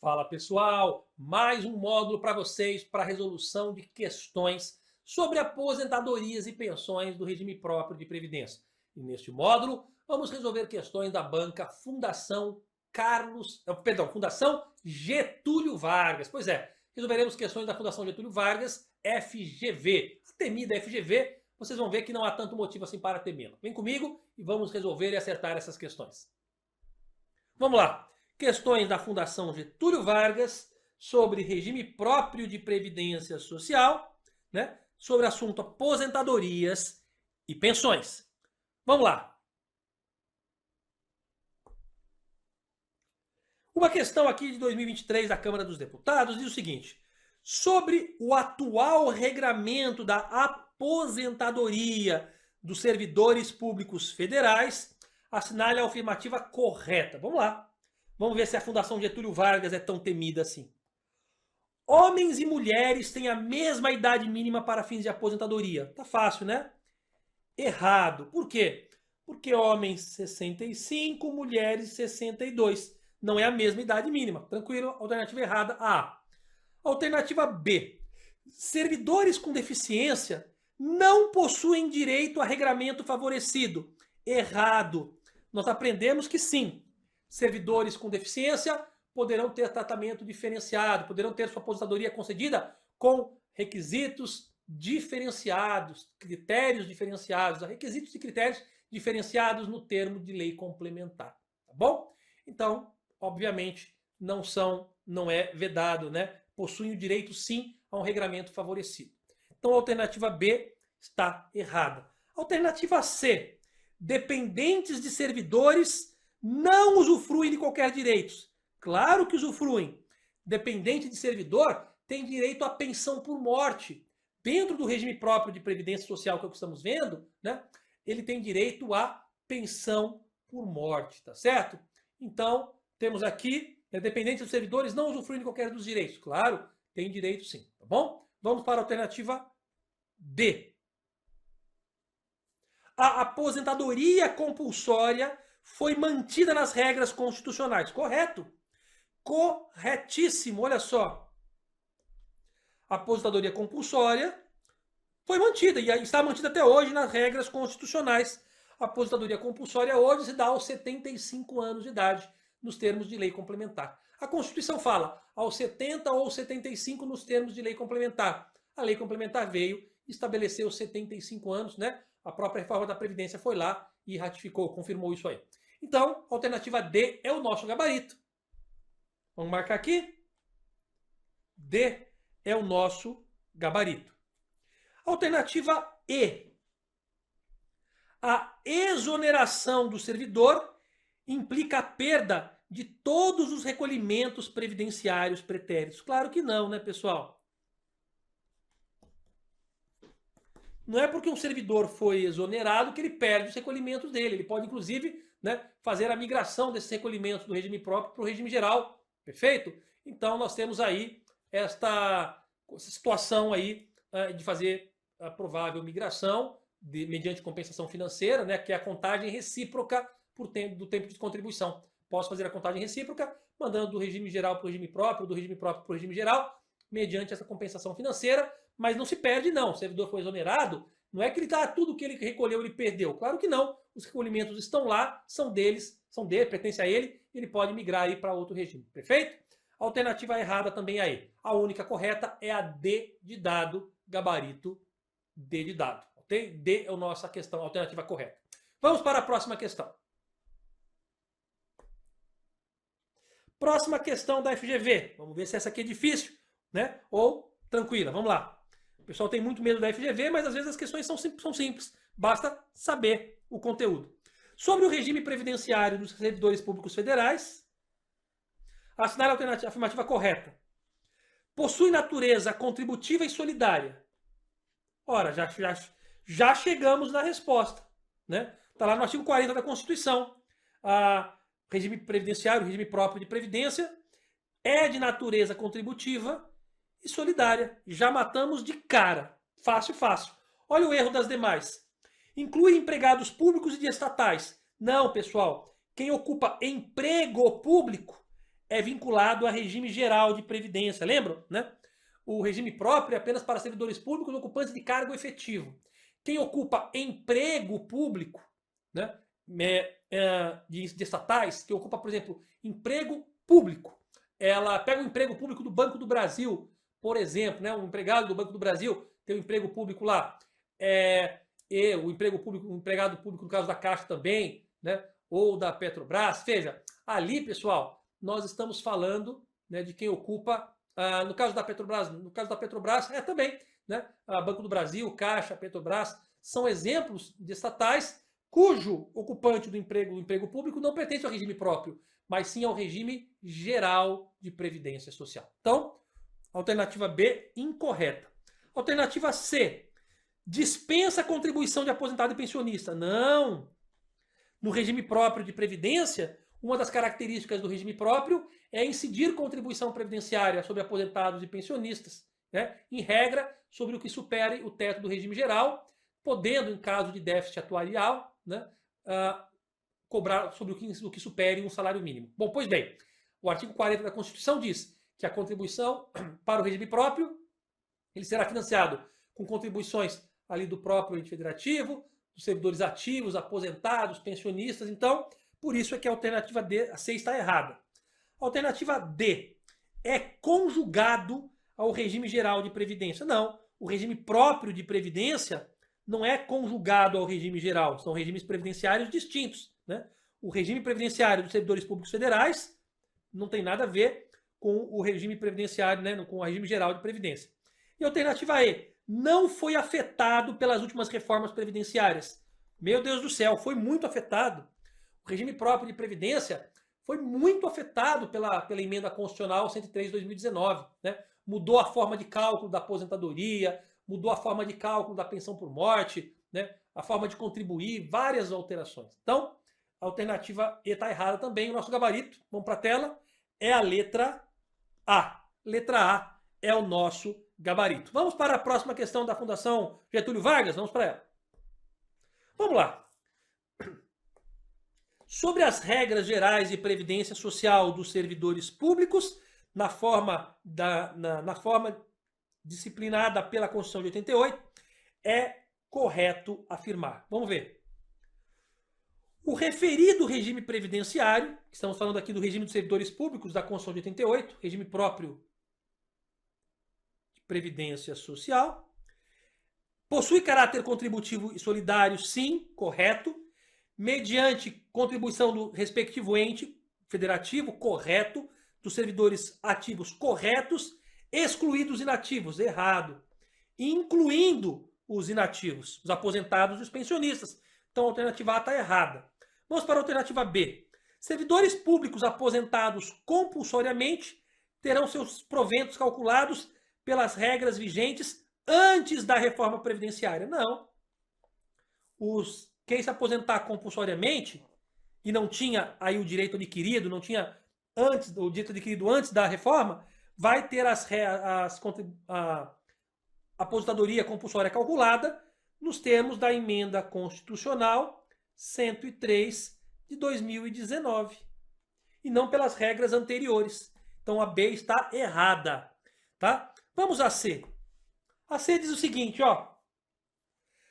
Fala pessoal, mais um módulo para vocês para resolução de questões sobre aposentadorias e pensões do regime próprio de previdência. E neste módulo vamos resolver questões da banca Fundação Fundação Getúlio Vargas. Pois é, resolveremos questões da Fundação Getúlio Vargas, FGV. A temida FGV, vocês vão ver que não há tanto motivo assim para temê-la. Vem comigo e vamos resolver e acertar essas questões. Vamos lá. Questões da Fundação Getúlio Vargas sobre regime próprio de previdência social, né? Sobre assunto aposentadorias e pensões. Vamos lá. Uma questão aqui de 2023 da Câmara dos Deputados diz o seguinte: sobre o atual regramento da aposentadoria dos servidores públicos federais, assinale a afirmativa correta. Vamos lá. Vamos ver se a Fundação Getúlio Vargas é tão temida assim. Homens e mulheres têm a mesma idade mínima para fins de aposentadoria. Tá fácil, né? Errado. Por quê? Porque homens 65, mulheres 62. Não é a mesma idade mínima. Tranquilo? Alternativa errada, A. Alternativa B. Servidores com deficiência não possuem direito a regramento favorecido. Errado. Nós aprendemos que sim. Servidores com deficiência poderão ter tratamento diferenciado, poderão ter sua aposentadoria concedida com requisitos diferenciados, critérios diferenciados, requisitos e critérios diferenciados no termo de lei complementar, tá bom? Então, obviamente, não é vedado, né? Possuem o direito sim a um regramento favorecido. Então, a alternativa B está errada. Alternativa C, dependentes de servidores não usufruem de qualquer direito. Claro que usufruem. Dependente de servidor tem direito à pensão por morte. Dentro do regime próprio de previdência social que é o que estamos vendo, né, ele tem direito à pensão por morte, tá certo? Então, temos aqui, dependente dos servidores não usufruem de qualquer dos direitos. Claro, tem direito sim, tá bom? Vamos para a alternativa D. A aposentadoria compulsória foi mantida nas regras constitucionais. Correto? Corretíssimo, olha só. A aposentadoria compulsória foi mantida e está mantida até hoje nas regras constitucionais. A aposentadoria compulsória hoje se dá aos 75 anos de idade, nos termos de lei complementar. A Constituição fala aos 70 ou 75 nos termos de lei complementar. A lei complementar veio, estabeleceu os 75 anos, né? A própria reforma da Previdência foi lá e ratificou, confirmou isso aí. Então, a alternativa D é o nosso gabarito. Vamos marcar aqui. D é o nosso gabarito. Alternativa E. A exoneração do servidor implica a perda de todos os recolhimentos previdenciários pretéritos. Claro que não, né, pessoal? Não é porque um servidor foi exonerado que ele perde os recolhimentos dele. Ele pode, inclusive, né, fazer a migração desses recolhimentos do regime próprio para o regime geral. Perfeito? Então, nós temos aí essa situação aí de fazer a provável migração mediante compensação financeira, né, que é a contagem recíproca do tempo de contribuição. Posso fazer a contagem recíproca mandando do regime geral para o regime próprio, do regime próprio para o regime geral, mediante essa compensação financeira, mas não se perde não. O servidor foi exonerado, não é que ele tudo que ele recolheu ele perdeu. Claro que não. Os recolhimentos estão lá, são dele, pertencem a ele, ele pode migrar aí para outro regime. Perfeito? A alternativa errada também é aí. A única correta é a D de dado, gabarito D de dado. Ok? D é a nossa questão, a alternativa correta. Vamos para a próxima questão. Próxima questão da FGV. Vamos ver se essa aqui é difícil, né? Ou tranquila. Vamos lá. O pessoal tem muito medo da FGV, mas às vezes as questões são simples. Basta saber o conteúdo. Sobre o regime previdenciário dos servidores públicos federais, assinar a afirmativa correta. Possui natureza contributiva e solidária. Ora, já chegamos na resposta, né? Está lá no artigo 40 da Constituição. Regime previdenciário, regime próprio de previdência, é de natureza contributiva e solidária. Já matamos de cara. Fácil, fácil. Olha o erro das demais. Inclui empregados públicos e estatais. Não, pessoal. Quem ocupa emprego público é vinculado a regime geral de previdência, lembram? Né? O regime próprio é apenas para servidores públicos ocupantes de cargo efetivo. Quem ocupa emprego público, né, de estatais, que ocupa, por exemplo, emprego público, ela pega um emprego público do Banco do Brasil, por exemplo, né, um empregado do Banco do Brasil tem um emprego público lá, e o emprego público, o empregado público no caso da Caixa também, né, ou da Petrobras, veja, ali, pessoal, nós estamos falando, né, de quem ocupa, no caso da Petrobras, também, né, Banco do Brasil, Caixa, Petrobras, são exemplos de estatais cujo ocupante do emprego público não pertence ao regime próprio, mas sim ao regime geral de previdência social. Então, alternativa B, incorreta. Alternativa C, dispensa a contribuição de aposentado e pensionista. Não! No regime próprio de previdência, uma das características do regime próprio é incidir contribuição previdenciária sobre aposentados e pensionistas, né? Em regra, sobre o que supere o teto do regime geral, podendo, em caso de déficit atuarial, né, cobrar sobre o que supere um salário mínimo. Bom, pois bem, o artigo 40 da Constituição diz que a contribuição para o regime próprio ele será financiado com contribuições ali do próprio ente federativo, dos servidores ativos, aposentados, pensionistas. Então, por isso é que a alternativa D, a C, está errada. A alternativa D é conjugado ao regime geral de previdência. Não, o regime próprio de previdência não é conjugado ao regime geral, são regimes previdenciários distintos, né? O regime previdenciário dos servidores públicos federais não tem nada a ver com o regime previdenciário, né, com o regime geral de previdência. E a alternativa E, não foi afetado pelas últimas reformas previdenciárias. Meu Deus do céu, foi muito afetado. O regime próprio de previdência foi muito afetado pela emenda constitucional 103 de 2019, né? Mudou a forma de cálculo da aposentadoria, mudou a forma de cálculo da pensão por morte, né? A forma de contribuir, várias alterações. Então, a alternativa E está errada também. O nosso gabarito, vamos para a tela, é a letra A. Letra A é o nosso gabarito. Vamos para a próxima questão da Fundação Getúlio Vargas? Vamos para ela. Vamos lá. Sobre as regras gerais de previdência social dos servidores públicos, na forma disciplinada pela Constituição de 88, é correto afirmar. Vamos ver. O referido regime previdenciário, estamos falando aqui do regime dos servidores públicos da Constituição de 88, regime próprio de previdência social, possui caráter contributivo e solidário, sim, correto, mediante contribuição do respectivo ente federativo, correto, dos servidores ativos, corretos, excluídos os inativos, errado, incluindo os inativos, os aposentados e os pensionistas. Então a alternativa A está errada. Vamos para a alternativa B. Servidores públicos aposentados compulsoriamente terão seus proventos calculados pelas regras vigentes antes da reforma previdenciária. Não. Quem se aposentar compulsoriamente e não tinha aí o direito adquirido, não tinha o direito adquirido antes da reforma, vai ter a aposentadoria compulsória calculada nos termos da emenda constitucional 103 de 2019 e não pelas regras anteriores. Então a B está errada, tá? Vamos à C. A C diz o seguinte, ó: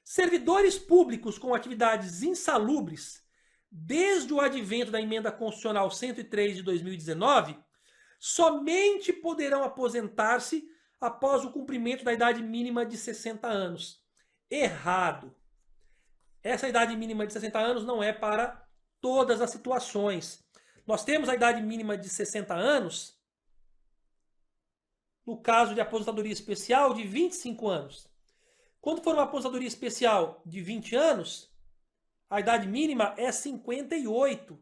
servidores públicos com atividades insalubres desde o advento da emenda constitucional 103 de 2019 somente poderão aposentar-se após o cumprimento da idade mínima de 60 anos. Errado. Essa idade mínima de 60 anos não é para todas as situações. Nós temos a idade mínima de 60 anos no caso de aposentadoria especial de 25 anos. Quando for uma aposentadoria especial de 20 anos, a idade mínima é 58.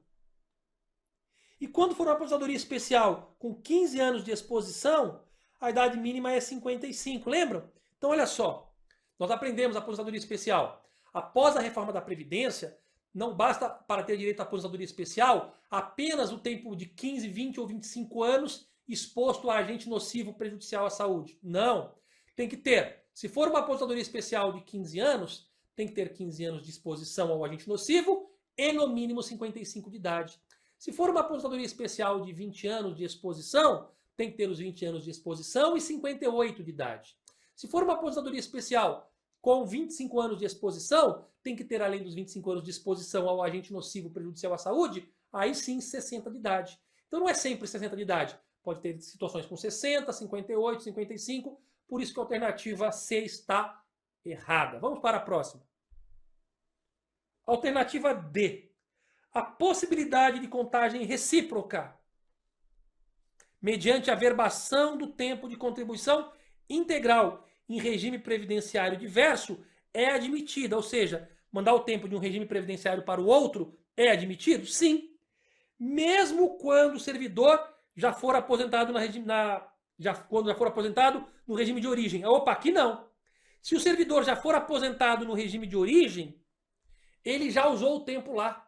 E quando for uma aposentadoria especial com 15 anos de exposição, a idade mínima é 55. Lembram? Então, olha só. Nós aprendemos a aposentadoria especial. Após a reforma da Previdência, não basta para ter direito à aposentadoria especial apenas o tempo de 15, 20 ou 25 anos exposto a agente nocivo prejudicial à saúde. Não. Tem que ter, se for uma aposentadoria especial de 15 anos, tem que ter 15 anos de exposição ao agente nocivo e no mínimo 55 de idade. Se for uma aposentadoria especial de 20 anos de exposição, tem que ter os 20 anos de exposição e 58 de idade. Se for uma aposentadoria especial com 25 anos de exposição, tem que ter, além dos 25 anos de exposição ao agente nocivo prejudicial à saúde, aí sim 60 de idade. Então não é sempre 60 de idade. Pode ter situações com 60, 58, 55, por isso que a alternativa C está errada. Vamos para a próxima. Alternativa D. A possibilidade de contagem recíproca mediante a averbação do tempo de contribuição integral em regime previdenciário diverso é admitida, ou seja, mandar o tempo de um regime previdenciário para o outro é admitido? Sim. Mesmo quando o servidor já for aposentado quando já for aposentado no regime de origem. Opa, aqui não. Se o servidor já for aposentado no regime de origem, ele já usou o tempo lá.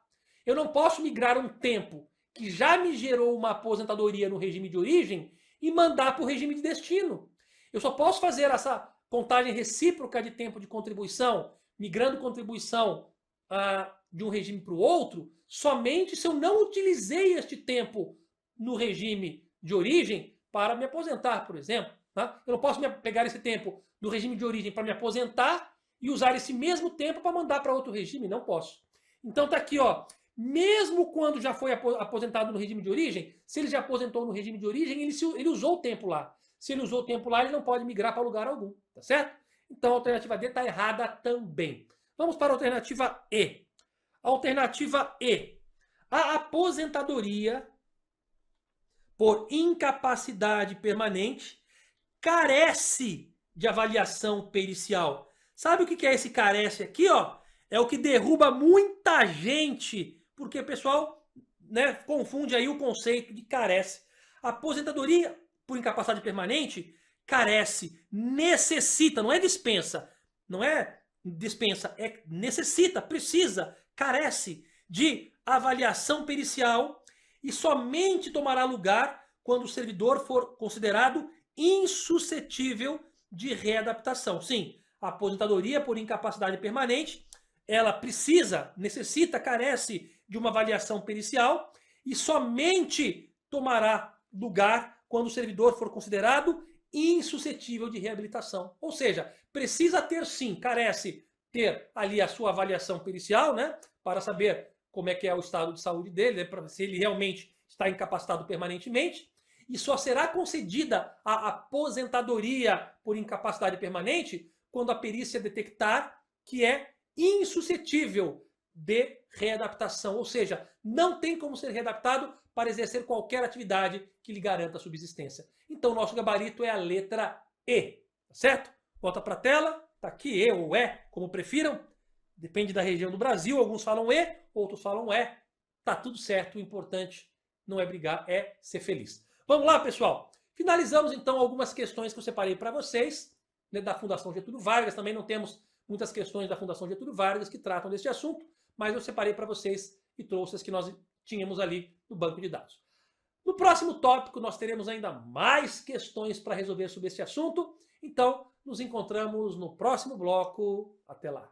Eu não posso migrar um tempo que já me gerou uma aposentadoria no regime de origem e mandar para o regime de destino. Eu só posso fazer essa contagem recíproca de tempo de contribuição, migrando contribuição de um regime para o outro, somente se eu não utilizei este tempo no regime de origem para me aposentar, por exemplo. Tá? Eu não posso pegar esse tempo do regime de origem para me aposentar e usar esse mesmo tempo para mandar para outro regime. Não posso. Então tá aqui, ó. Mesmo quando já foi aposentado no regime de origem, se ele já aposentou no regime de origem, ele usou o tempo lá. Se ele usou o tempo lá, ele não pode migrar para lugar algum, tá certo? Então a alternativa D está errada também. Vamos para a alternativa E. A alternativa E. A aposentadoria por incapacidade permanente carece de avaliação pericial. Sabe o que é esse carece aqui, ó? É o que derruba muita gente, porque o pessoal, né, confunde aí o conceito de carece. A aposentadoria por incapacidade permanente carece, necessita, não é dispensa, não é dispensa, é necessita, precisa, carece de avaliação pericial e somente tomará lugar quando o servidor for considerado insuscetível de readaptação. Sim, a aposentadoria por incapacidade permanente, ela precisa, necessita, carece de uma avaliação pericial e somente tomará lugar quando o servidor for considerado insuscetível de reabilitação. Ou seja, precisa ter sim, carece ter ali a sua avaliação pericial, né, para saber como é que é o estado de saúde dele, né, para se ele realmente está incapacitado permanentemente, e só será concedida a aposentadoria por incapacidade permanente quando a perícia detectar que é insuscetível de readaptação, ou seja, não tem como ser readaptado para exercer qualquer atividade que lhe garanta a subsistência. Então, nosso gabarito é a letra E, tá certo? Volta para a tela, tá aqui E ou E, como prefiram, depende da região do Brasil, alguns falam E, outros falam E, tá tudo certo, o importante não é brigar, é ser feliz. Vamos lá, pessoal? Finalizamos, então, algumas questões que eu separei para vocês, né, da Fundação Getúlio Vargas, também não temos muitas questões da Fundação Getúlio Vargas que tratam deste assunto, mas eu separei para vocês e trouxe as que nós tínhamos ali no banco de dados. No próximo tópico, nós teremos ainda mais questões para resolver sobre este assunto, então nos encontramos no próximo bloco. Até lá!